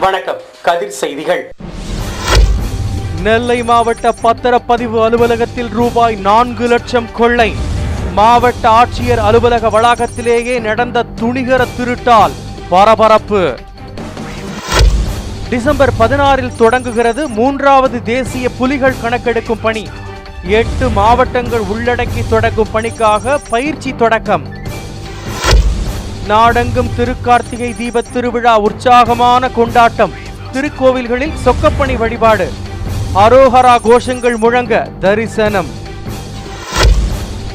வணக்கம். கதிர் செய்திகள். நெல்லை மாவட்ட பத்திரப்பதிவு அலுவலகத்தில் ரூபாய் 4 லட்சம் கொள்ளை. மாவட்ட ஆட்சியர் அலுவலக வளாகத்திலேயே நடந்த துணிகர திருட்டால் பரபரப்பு. டிசம்பர் 16 தொடங்குகிறது 3வது தேசிய புலிகள் கணக்கெடுக்கும் பணி. 8 மாவட்டங்கள் உள்ளடக்கி தொடங்கும் பணிக்காக பயிற்சி தொடக்கம். நாடெங்கும் திருக்கார்த்திகை தீப திருவிழா உற்சாகமான கொண்டாட்டம். திருக்கோவில்களில் சொக்கப்பணி வழிபாடு, அரோஹரா கோஷங்கள் முழங்க தரிசனம்.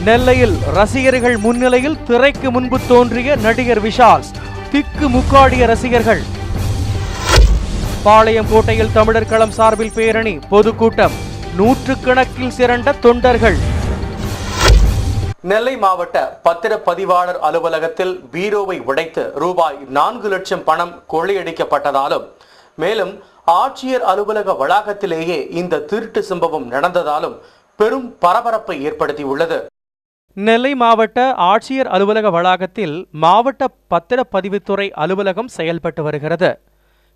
நெல்லையில் ரசிகர்கள் முன்னிலையில் திரைக்கு முன்பு தோன்றிய நடிகர் விஷால். திக்கு முக்காடிய ரசிகர்கள். பாளையம் கோட்டையில் தமிழர் களம் சார்பில் பேரணி, பொதுக்கூட்டம், நூற்றுக்கணக்கில் திரண்ட தொண்டர்கள். நெல்லை மாவட்ட பத்திரப்பதிவாளர் அலுவலகத்தில் பீரோவை உடைத்து ரூபாய் 4 லட்சம் பணம் கொள்ளையடிக்கப்பட்டதாலும், மேலும் ஆட்சியர் அலுவலக வளாகத்திலேயே இந்த திருட்டு சம்பவம் நடந்ததாலும் பெரும் பரபரப்பை ஏற்படுத்தியுள்ளது. நெல்லை மாவட்ட ஆட்சியர் அலுவலக வளாகத்தில் மாவட்ட பத்திரப்பதிவுத்துறை அலுவலகம் செயல்பட்டு வருகிறது.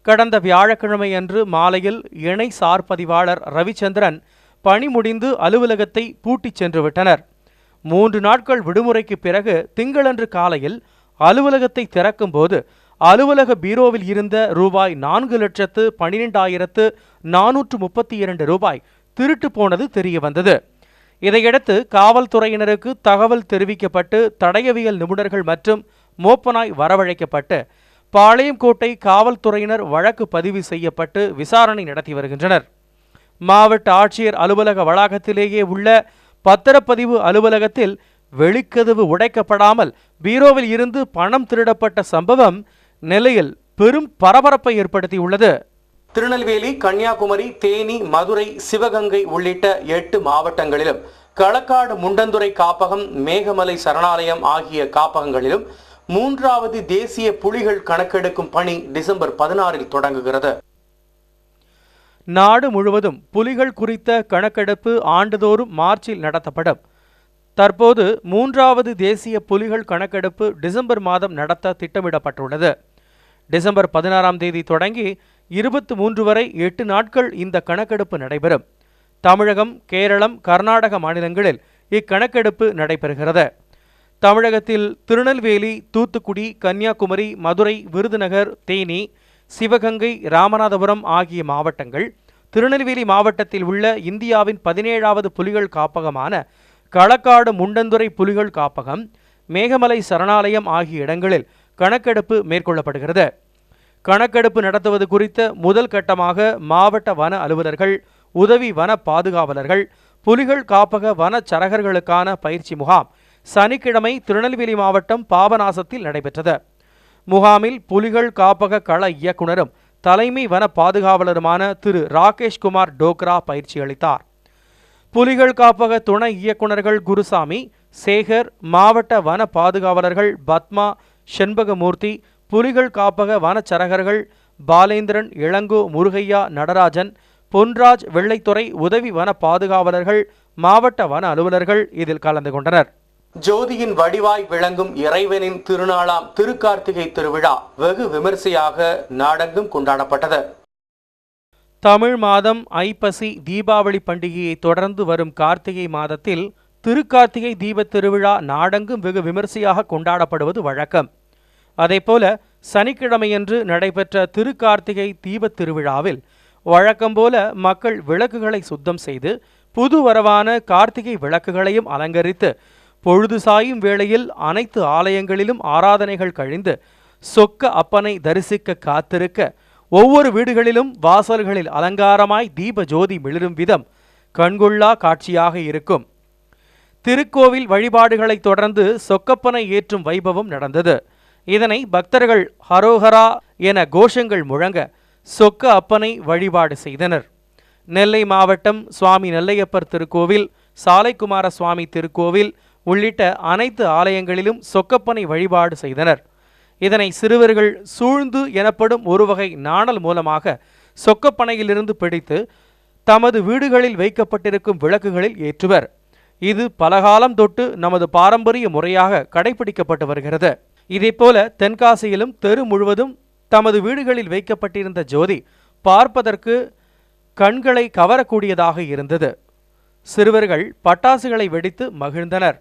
கடந்த வியாழக்கிழமை அன்று மாலையில் இணை சார் பதிவாளர் ரவிச்சந்திரன் பணி முடிந்து அலுவலகத்தை பூட்டிச் சென்று விட்டனர். 3 நாட்கள் விடுமுறைக்கு பிறகு திங்களன்று காலையில் அலுவலகத்தை திறக்கும் போது அலுவலக பீரோவில் இருந்த ரூபாய் 4,12,432 ரூபாய் திருட்டு போனது தெரிய வந்தது. இதையடுத்து காவல்துறையினருக்கு தகவல் தெரிவிக்கப்பட்டு தடயவியல் நிபுணர்கள் மற்றும் மோப்பனாய் வரவழைக்கப்பட்டு பாளையங்கோட்டை காவல்துறையினர் வழக்கு பதிவு செய்யப்பட்டு விசாரணை நடத்தி வருகின்றனர். மாவட்ட ஆட்சியர் அலுவலக வளாகத்திலேயே உள்ள பத்திரப்பதிவு அலுவலகத்தில் வெளிக்கதவு உடைக்கப்படாமல் பீரோவில் இருந்து பணம் திருடப்பட்ட சம்பவம் நெல்லையில் பெரும் பரபரப்பை ஏற்படுத்தியுள்ளது. திருநெல்வேலி, கன்னியாகுமரி, தேனி, மதுரை, சிவகங்கை உள்ளிட்ட 8 மாவட்டங்களிலும் களக்காடு முண்டந்துறை காப்பகம், மேகமலை சரணாலயம் ஆகிய காப்பகங்களிலும் 3வது தேசிய புலிகள் கணக்கெடுக்கும் பணி டிசம்பர் 16 தொடங்குகிறது. நாடு முழுவதும் புலிகள் குறித்த கணக்கெடுப்பு ஆண்டுதோறும் மார்ச்சில் நடத்தப்படும். தற்போது 3வது தேசிய புலிகள் கணக்கெடுப்பு டிசம்பர் மாதம் நடத்த திட்டமிடப்பட்டுள்ளது. டிசம்பர் 16ஆம் தேதி தொடங்கி 23 வரை 8 நாட்கள் இந்த கணக்கெடுப்பு நடைபெறும். தமிழகம், கேரளம், கர்நாடக மாநிலங்களில் இக்கணக்கெடுப்பு நடைபெறுகிறது. தமிழகத்தில் திருநெல்வேலி, தூத்துக்குடி, கன்னியாகுமரி, மதுரை, விருதுநகர், தேனி, சிவகங்கை, ராமநாதபுரம் ஆகிய மாவட்டங்கள், திருநெல்வேலி மாவட்டத்தில் உள்ள இந்தியாவின் 17வது புலிகள் காப்பகமான களக்காடு முண்டந்துறை புலிகள் காப்பகம், மேகமலை சரணாலயம் ஆகிய இடங்களில் கணக்கெடுப்பு மேற்கொள்ளப்படுகிறது. கணக்கெடுப்பு நடத்துவது குறித்த முதல் கட்டமாக மாவட்ட வன அலுவலர்கள், உதவி வன பாதுகாவலர்கள், புலிகள் காப்பக வனச்சரகர்களுக்கான பயிற்சி முகாம் சனிக்கிழமை திருநெல்வேலி மாவட்டம் பாபநாசத்தில் நடைபெற்றது. முகாமில் புலிகள் காப்பக கள இயக்குனரும் தலைமை வன பாதுகாவலருமான திரு ராகேஷ்குமார் டோக்ரா பயிற்சி அளித்தார். புலிகள் காப்பக துணை இயக்குநர்கள் குருசாமி, சேகர், மாவட்ட வன பாதுகாவலர்கள் பத்மா, செண்பகமூர்த்தி, புலிகள் காப்பக வனச்சரகர்கள் பாலேந்திரன், இளங்கோ, முருகையா, நடராஜன், பொன்ராஜ், வெள்ளைத்துறை, உதவி வன பாதுகாவலர்கள், மாவட்ட வன அலுவலர்கள் இதில் கலந்து கொண்டனர். ஜோதியின் வடிவாய் விளங்கும் இறைவனின் திருநாளாம் திருக்கார்த்திகை திருவிழா வெகு விமரிசையாக நாடெங்கும் கொண்டாடப்பட்டது. தமிழ் மாதம் ஐப்பசி தீபாவளி பண்டிகையை தொடர்ந்து வரும் கார்த்திகை மாதத்தில் திருக்கார்த்திகை தீப திருவிழா நாடெங்கும் வெகு விமரிசையாக கொண்டாடப்படுவது வழக்கம். அதேபோல சனிக்கிழமையன்று நடைபெற்ற திருக்கார்த்திகை தீப திருவிழாவில் வழக்கம்போல மக்கள் விளக்குகளை சுத்தம் செய்து புது வரவான கார்த்திகை விளக்குகளையும் அலங்கரித்து பொழுது சாயும் வேளையில் அனைத்து ஆலயங்களிலும் ஆராதனைகள் கழிந்து சொக்க அப்பனை தரிசிக்க காத்திருக்க ஒவ்வொரு வீடுகளிலும் வாசல்களில் அலங்காரமாய் தீப ஜோதி மிளிரும் விதம் கண்கொள்ளா காட்சியாக இருக்கும். திருக்கோவில் வழிபாடுகளைத் தொடர்ந்து சொக்கப்பனை ஏற்றும் வைபவம் நடந்தது. இதனை பக்தர்கள் ஹரோஹரா என கோஷங்கள் முழங்க சொக்க அப்பனை வழிபாடு செய்தனர். நெல்லை மாவட்டம் சுவாமி நெல்லையப்பர் திருக்கோவில், சாலைக்குமார சுவாமி திருக்கோவில் உள்ளிட்ட அனைத்து ஆலயங்களிலும் சொக்கப்பனை வழிபாடு செய்தனர். இதனை சிறுவர்கள் சூழ்ந்து எனப்படும் ஒரு வகை நாணல் மூலமாக சொக்கப்பனையிலிருந்து பிடித்து தமது வீடுகளில் வைக்கப்பட்டிருக்கும் விளக்குகளில் ஏற்றுவர். இது பலகாலம் தொட்டு நமது பாரம்பரிய முறையாக கடைபிடிக்கப்பட்டு வருகிறது. இதேபோல தென்காசியிலும் தெரு முழுவதும் தமது வீடுகளில் வைக்கப்பட்டிருந்த ஜோதி பார்ப்பதற்கு கண்களை கவரக்கூடியதாக இருந்தது. சிறுவர்கள் பட்டாசுகளை வெடித்து மகிழ்ந்தனர்.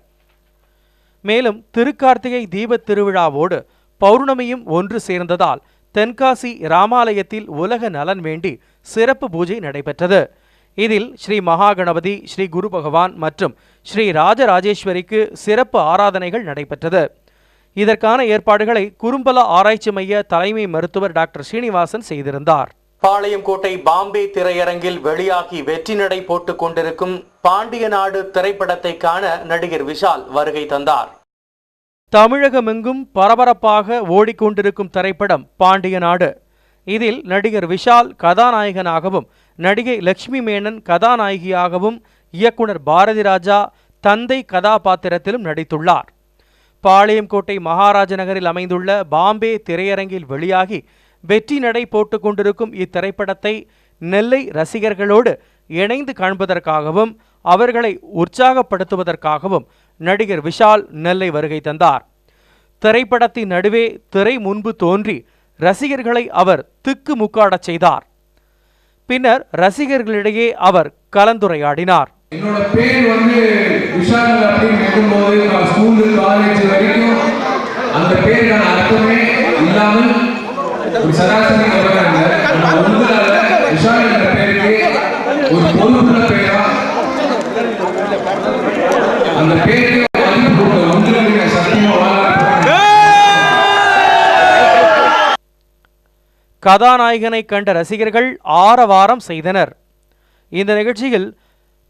மேலும் திருக்கார்த்திகை தீபத் திருவிழாவோடு பௌர்ணமியும் ஒன்று சேர்ந்ததால் தென்காசி ராமாலயத்தில் உலக நலன் வேண்டி சிறப்பு பூஜை நடைபெற்றது. இதில் ஸ்ரீ மகாகணபதி, ஸ்ரீ குரு பகவான் மற்றும் ஸ்ரீ ராஜராஜேஸ்வரிக்கு சிறப்பு ஆராதனைகள் நடைபெற்றது. இதற்கான ஏற்பாடுகளை குறும்பல ஆராய்ச்சி மைய தலைமை மருத்துவர் டாக்டர் ஸ்ரீனிவாசன் செய்திருந்தார். பாளையங்கோட்டை பாம்பே திரையரங்கில் வெளியாகி வெற்றி நடை போட்டுக் கொண்டிருக்கும் பாண்டிய நாடு திரைப்படத்தை காண நடிகர் விஷால் வருகை தந்தார். தமிழகமெங்கும் பரபரப்பாக ஓடிக்கொண்டிருக்கும் திரைப்படம் பாண்டிய நாடு. இதில் நடிகர் விஷால் கதாநாயகனாகவும் நடிகை லட்சுமி மேனன் கதாநாயகியாகவும் இயக்குனர் பாரதி ராஜா தந்தை கதாபாத்திரத்திலும் நடித்துள்ளார். பாளையங்கோட்டை மகாராஜ நகரில் அமைந்துள்ள பாம்பே திரையரங்கில் வெளியாகி வெற்றி நடை போட்டுக் கொண்டிருக்கும் இத்திரைப்படத்தை நெல்லை ரசிகர்களோடு இணைந்து காண்பதற்காகவும் அவர்களை உற்சாகப்படுத்துவதற்காகவும் நடிகர் விஷால் நெல்லை வருகை தந்தார். திரைப்படத்தின் நடுவே திரை முன்பு தோன்றி ரசிகர்களை அவர் திக்கு முக்காடச் செய்தார். பின்னர் ரசிகர்களிடையே அவர் கலந்துரையாடினார். என்னோட பேர் விஷால் அப்படின்னு கேட்கும்போது நான் ஸ்கூலு காலேஜ் வரைக்கும் அந்த பேருக்கான அர்த்தமே இல்லாமல் ஒரு சராசரி நபராங்க. உங்களால விஷால் என்ற பேருக்கு ஒரு பொறுப்புள்ள பேரா அந்த பேருக்கு உங்களுக்கு சத்தியமா கதாநாயகனை கண்ட ரசிகர்கள் ஆரவாரம் செய்தனர். இந்த நிகழ்ச்சியில்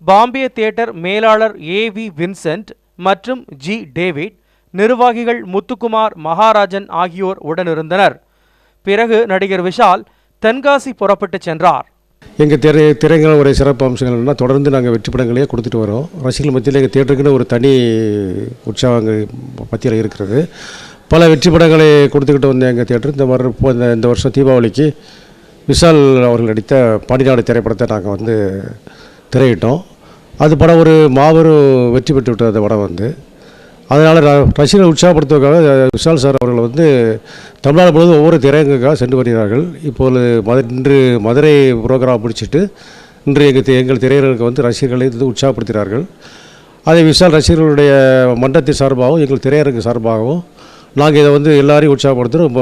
பாம்பே தியேட்டர் மேலாளர் A.V. வின்சென்ட் மற்றும் G. டேவிட், நிர்வாகிகள் முத்துக்குமார், மகாராஜன் ஆகியோர் உடனிருந்தனர். பிறகு நடிகர் விஷால் தென்காசி புறப்பட்டு சென்றார். எங்கள் திரைங்கள ஒரு சிறப்பு அம்சங்கள்னா தொடர்ந்து நாங்கள் வெற்றி படங்களையே கொடுத்துட்டு வரோம். ரசிகர்கள் மத்தியில் எங்கள் தியேட்டருக்குன்னு ஒரு தனி உற்சாகங்கள் மத்தியில் இருக்கிறது. பல வெற்றி படங்களை கொடுத்துக்கிட்டு வந்த எங்கள் தியேட்டர் இந்த வருஷம் தீபாவளிக்கு விஷால் அவர்கள் நடித்த பாண்டிநாடு திரைப்படத்தை நாங்கள் திரையிட்டோம். அது படம் ஒரு மாபெரும் வெற்றி பெற்று விட்டது. அந்த படம் அதனால் ரசிகர்களை உற்சாகப்படுத்துவதற்காக விஷால் சார் அவர்கள் தமிழ்நாடு முழுவதும் ஒவ்வொரு திரையரங்குக்காக சென்று வருகிறார்கள். இப்போது இன்று மதுரை புரோகிராம் முடிச்சுட்டு இன்று எங்கள் திரையரங்குக்கு ரசிகர்களை உற்சாகப்படுத்துகிறார்கள். அதை விஷால் ரசிகர்களுடைய மன்றத்தின் சார்பாகவும் எங்கள் திரையரங்கு சார்பாகவும் நாங்கள் இதை எல்லாரையும் உற்சாகப்படுத்துகிறோம்.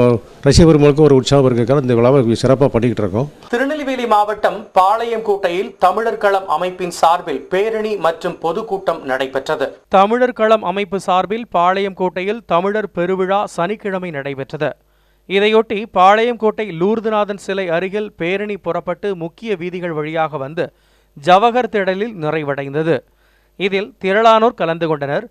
ரசிக பெருமளுக்கு ஒரு உற்சாகம் இருக்கிறதுக்காக இந்த விழாவை சிறப்பாக பண்ணிக்கிட்டு இருக்கோம். திருநெல்வேலி மாவட்டம் பாளையங்கோட்டையில் தமிழர் களம் அமைப்பின் சார்பில் பேரணி மற்றும் பொதுக்கூட்டம் நடைபெற்றது. தமிழர் களம் அமைப்பு சார்பில் பாளையங்கோட்டையில் தமிழர் பெருவிழா சனிக்கிழமை நடைபெற்றது. இதையொட்டி பாளையங்கோட்டை லூர்துநாதன் சிலை அருகில் பேரணி புறப்பட்டு முக்கிய வீதிகள் வழியாக ஜவஹர் திடலில் நிறைவடைந்தது. இதில் திரளானோர் கலந்து கொண்டனர்.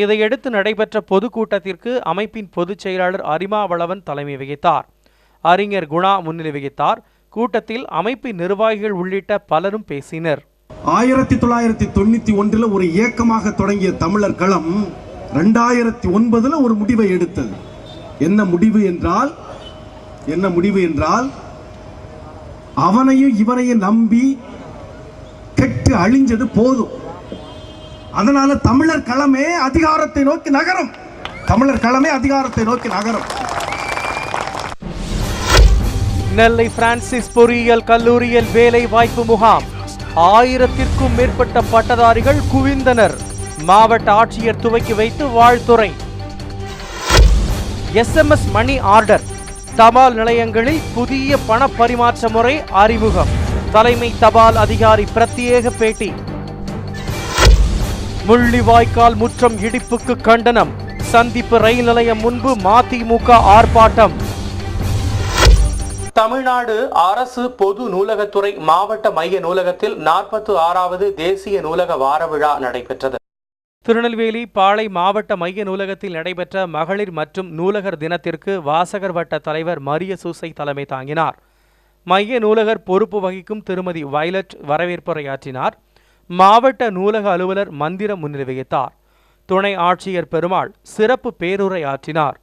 இதையடுத்து நடைபெற்ற பொதுக்கூட்டத்திற்கு அமைப்பின் பொதுச் செயலாளர் அரிமாவளவன் தலைமை வகித்தார். அறிஞர் குணா முன்னிலை வகித்தார். கூட்டத்தில் அமைப்பின் நிர்வாகிகள் உள்ளிட்ட பலரும் பேசினர். 1991 ஒரு இயக்கமாக தொடங்கிய தமிழர் களம் 2009 ஒரு முடிவை எடுத்தது. என்ன முடிவு என்றால் அவனையும் இவனையும் நம்பி கெட்டு அழிஞ்சது போதும். அதனால தமிழர் களமே அதிகாரத்தை நோக்கி நகரும். நெல்லை பிரான்சிஸ் பொறியியல் கல்லூரியில் வேலை வாய்ப்பு முகாம். 1000க்கும் மேற்பட்ட பட்டதாரிகள் குவிந்தனர். மாவட்ட ஆட்சியர் துவக்கி வைத்து வாழ்த்துரை. SMS money order. தபால் நிலையங்களில் புதிய பண பரிமாற்ற முறை அறிமுகம். தலைமை தபால் அதிகாரி பிரத்யேக பேட்டி. முள்ளிவாய்க்கால் முற்றம் இடிப்புக்கு கண்டனம். சந்திப்பு ரயில் நிலையம் முன்பு மதிமுக ஆர்ப்பாட்டம். தமிழ்நாடு அரசு பொது நூலகத்துறை மாவட்ட மைய நூலகத்தில் 46வது தேசிய நூலக வார விழா நடைபெற்றது. திருநெல்வேலி பாளை மாவட்ட மைய நூலகத்தில் நடைபெற்ற மகளிர் மற்றும் நூலகர் தினத்திற்கு வாசகர் வட்ட தலைவர் மரிய சூசை தலைமை தாங்கினார். மைய நூலகர் பொறுப்பு வகிக்கும் திருமதி வயலட் வரவேற்புரையாற்றினார். மாவட்ட நூலக அலுவலர் மந்திரம் முன்னிலை வகித்தார். துணை ஆட்சியர் பெருமாள் சிறப்பு பேருரை ஆற்றினார்.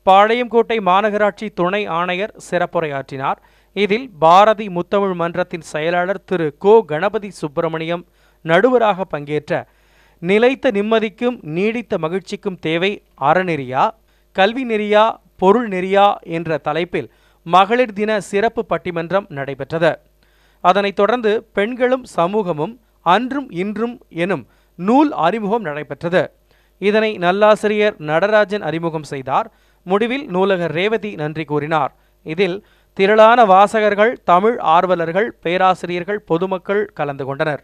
பாளையங்கோட்டை மாநகராட்சி துணை ஆணையர் சிறப்புரையாற்றினார். இதில் பாரதி முத்தமிழ் மன்றத்தின் செயலாளர் திரு கோ கணபதி சுப்பிரமணியம் நடுவராக பங்கேற்ற நிலைத்த நிம்மதிக்கும் நீடித்த மகிழ்ச்சிக்கும் தேவை அறநெறியா, கல்வி நெறியா, பொருள் நெறியா என்ற தலைப்பில் மகளிர் தின சிறப்பு பட்டிமன்றம் நடைபெற்றது. அதனைத் தொடர்ந்து பெண்களும் சமூகமும் அன்றும் இன்றும் எனும் நூல் அறிமுகம் நடைபெற்றது. இதனை நல்லாசிரியர் நடராஜன் அறிமுகம் செய்தார். முடிவில் நூலகர் ரேவதி நன்றி கூறினார். இதில் திரளான வாசகர்கள், தமிழ் ஆர்வலர்கள், பேராசிரியர்கள், பொதுமக்கள் கலந்து கொண்டனர்.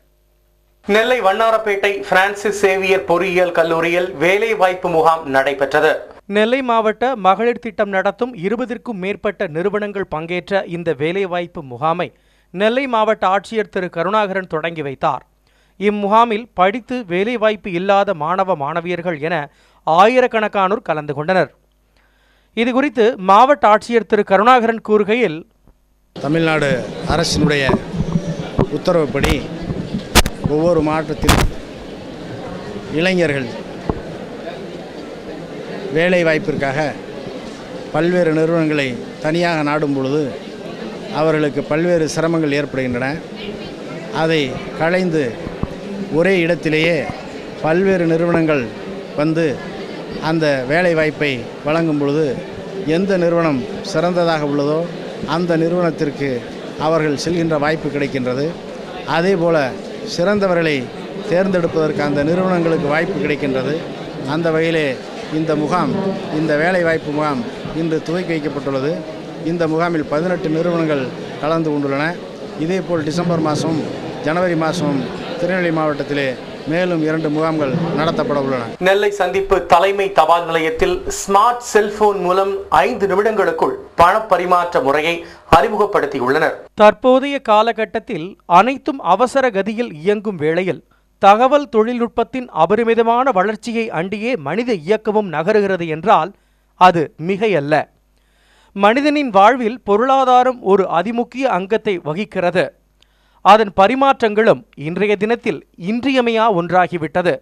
நெல்லை வண்ணாரப்பேட்டை பிரான்சிஸ் சேவியர் பொறியியல் கல்லூரியில் வேலைவாய்ப்பு முகாம் நடைபெற்றது. நெல்லை மாவட்ட மகளிர் திட்டம் நடத்தும் 20க்கும் மேற்பட்ட நிறுவனங்கள் பங்கேற்ற இந்த வேலைவாய்ப்பு முகாமை நெல்லை மாவட்ட ஆட்சியர் திரு கருணாகரன் தொடங்கி வைத்தார். இம்முகாமில் படித்து வேலைவாய்ப்பு இல்லாத மாணவ மாணவியர்கள் என ஆயிரக்கணக்கானோர் கலந்து கொண்டனர். இதுகுறித்து மாவட்ட ஆட்சியர் திரு கருணாகரன் கூறுகையில், தமிழ்நாடு அரசினுடைய உத்தரவுப்படி ஒவ்வொரு மாவட்டத்திலும் இளைஞர்கள் வேலை வாய்ப்பிற்காக பல்வேறு நிறுவனங்களை தனியாக நாடும் பொழுது அவர்களுக்கு பல்வேறு சிரமங்கள் ஏற்படுகின்றன. அதை களைந்து ஒரே இடத்திலேயே பல்வேறு நிறுவனங்கள் வந்து அந்த வேலை வாய்ப்பை வழங்கும் பொழுது எந்த நிறுவனம் சிறந்ததாக உள்ளதோ அந்த நிறுவனத்திற்கு அவர்கள் செல்கின்ற வாய்ப்பு கிடைக்கின்றது. அதே போல் சிறந்தவர்களை தேர்ந்தெடுப்பதற்கு அந்த நிறுவனங்களுக்கு வாய்ப்பு கிடைக்கின்றது. அந்த வகையிலே இந்த வேலை வாய்ப்பு முகாம் இன்று துவக்கி வைக்கப்பட்டுள்ளது. இந்த முகாமில் 18 நிறுவனங்கள் கலந்து கொண்டுள்ளன. இதேபோல் டிசம்பர் மாதம், ஜனவரி மாதம் திருநெல்வேலி மாவட்டத்திலே மேலும் 2 முகாம்கள் நடத்தப்பட உள்ளன. நெல்லை சந்திப்பு தலைமை தபால் நிலையத்தில் ஸ்மார்ட் செல்போன் மூலம் 5 நிமிடங்களுக்குள் பண பரிமாற்ற முறையை அறிமுகப்படுத்தியுள்ளனர். தற்போதைய காலகட்டத்தில் அனைத்தும் அவசர கதியில் இயங்கும் வேளையில் தகவல் தொழில்நுட்பத்தின் அபரிமிதமான வளர்ச்சியை அண்டியே மனித இயக்கமும் நகருகிறது என்றால் அது மிகையல்ல. மனிதனின் வாழ்வில் பொருளாதாரம் ஒரு அதிமுக்கிய அங்கத்தை வகிக்கிறது. அதன் பரிமாற்றங்களும் இன்றைய தினத்தில் இன்றியமையா ஒன்றாகிவிட்டது.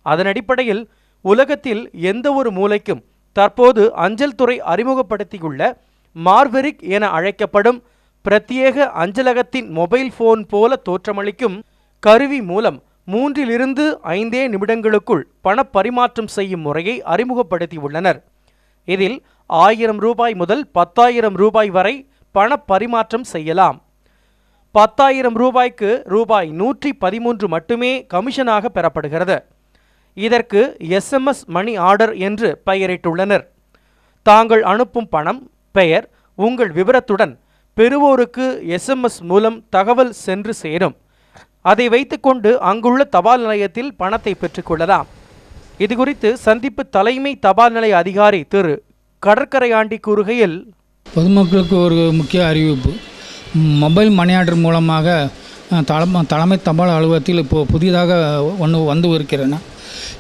அதன் அடிப்படையில் உலகத்தில் எந்த ஒரு மூலைக்கும் தற்போது அஞ்சல் துறை அறிமுகப்படுத்தியுள்ள மார்வெரிக் என அழைக்கப்படும் பிரத்யேக அஞ்சலகத்தின் மொபைல் போன் போல தோற்றமளிக்கும் கருவி மூலம் 3-5 நிமிடங்களுக்குள் பண பரிமாற்றம் செய்யும் முறையை அறிமுகப்படுத்தியுள்ளனர். இதில் 1000 ரூபாய் முதல் 10,000 ரூபாய் வரை பண பரிமாற்றம் செய்யலாம். 10,000 ரூபாய்க்கு ரூபாய் 113 மட்டுமே கமிஷனாக பெறப்படுகிறது. இதற்கு SMS மணி ஆர்டர் என்று பெயரிட்டுள்ளனர். தாங்கள் அனுப்பும் பணம், பெயர், உங்கள் விவரத்துடன் பெறுவோருக்கு SMS மூலம் தகவல் சென்று சேரும். அதை வைத்துக்கொண்டு அங்குள்ள தபால் நிலையத்தில் பணத்தை பெற்றுக்கொள்ளலாம். இதுகுறித்து சந்திப்பு தலைமை தபால் நிலைய அதிகாரி திரு கடற்கரையாண்டி கூறுகையில், பொதுமக்களுக்கு ஒரு முக்கிய அறிவிப்பு. மொபைல் மணி ஆர்டர் மூலமாக தலைமை தபால் அலுவலகத்தில் இப்போது புதிதாக ஒன்று வந்து இருக்கிறேன்.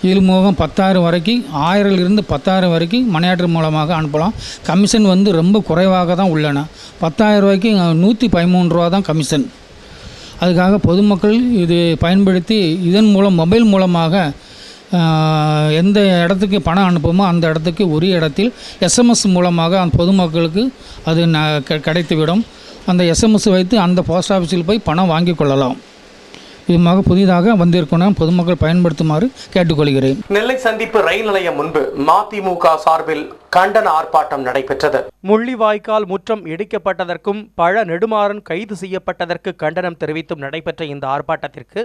இது மூலம் 10,000 வரைக்கும், 1000லிருந்து 10,000 வரைக்கும் மணி ஆர்டர் மூலமாக அனுப்பலாம். கமிஷன் ரொம்ப குறைவாக தான் உள்ளன. 10,000 ரூபாய்க்கு 113 ரூபா தான் கமிஷன். அதுக்காக பொதுமக்கள் இது பயன்படுத்தி இதன் மூலம் மொபைல் மூலமாக எந்த இடத்துக்கு பணம் அனுப்புமோ அந்த இடத்துக்கு உரிய இடத்தில் SMS மூலமாக அந்த பொதுமக்களுக்கு அது கிடைத்துவிடும். அந்த SMS வைத்து அந்த போஸ்ட் ஆஃபீஸில் போய் பணம் வாங்கி கொள்ளலாம். இதுமாக புதிதாக வந்திருக்கணும், பொதுமக்கள் பயன்படுத்துமாறு கேட்டுக்கொள்கிறேன். நெல்லை சந்திப்பு ரயில் நிலையம் முன்பு மதிமுக சார்பில் கண்டன ஆர்ப்பாட்டம் நடைபெற்றது. முள்ளிவாய்க்கால் முற்றம் இடிக்கப்பட்டதற்கும் பழ நெடுமாறன் கைது செய்யப்பட்டதற்கு கண்டனம் தெரிவித்தும் நடைபெற்ற இந்த ஆர்ப்பாட்டத்திற்கு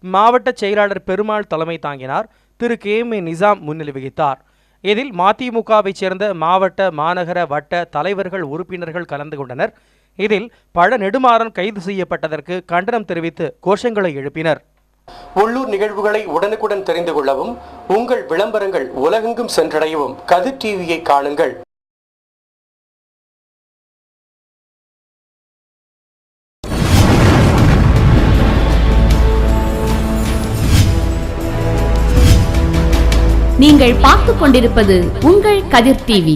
மாவட்ட செயலாளர் பெருமாள் தலைமை தாங்கினார். திரு KM நிசாம் முன்னிலை வகித்தார். இதில் மதிமுகவைச் சேர்ந்த மாவட்ட, மாநகர, வட்ட தலைவர்கள், உறுப்பினர்கள் கலந்து கொண்டனர். இதில் பழ நெடுமாறன் கைது செய்யப்பட்டதற்கு கண்டனம் தெரிவித்து கோஷங்களை எழுப்பினர். உள்ளூர் நிகழ்வுகளை உடனுக்குடன் தெரிந்து கொள்ளவும், உங்கள் விளம்பரங்கள் உலகெங்கும் சென்றடையவும் கதிர் டிவியை காணுங்கள். நீங்கள் பார்த்துக் கொண்டிருப்பது உங்கள் கதிர் டிவி.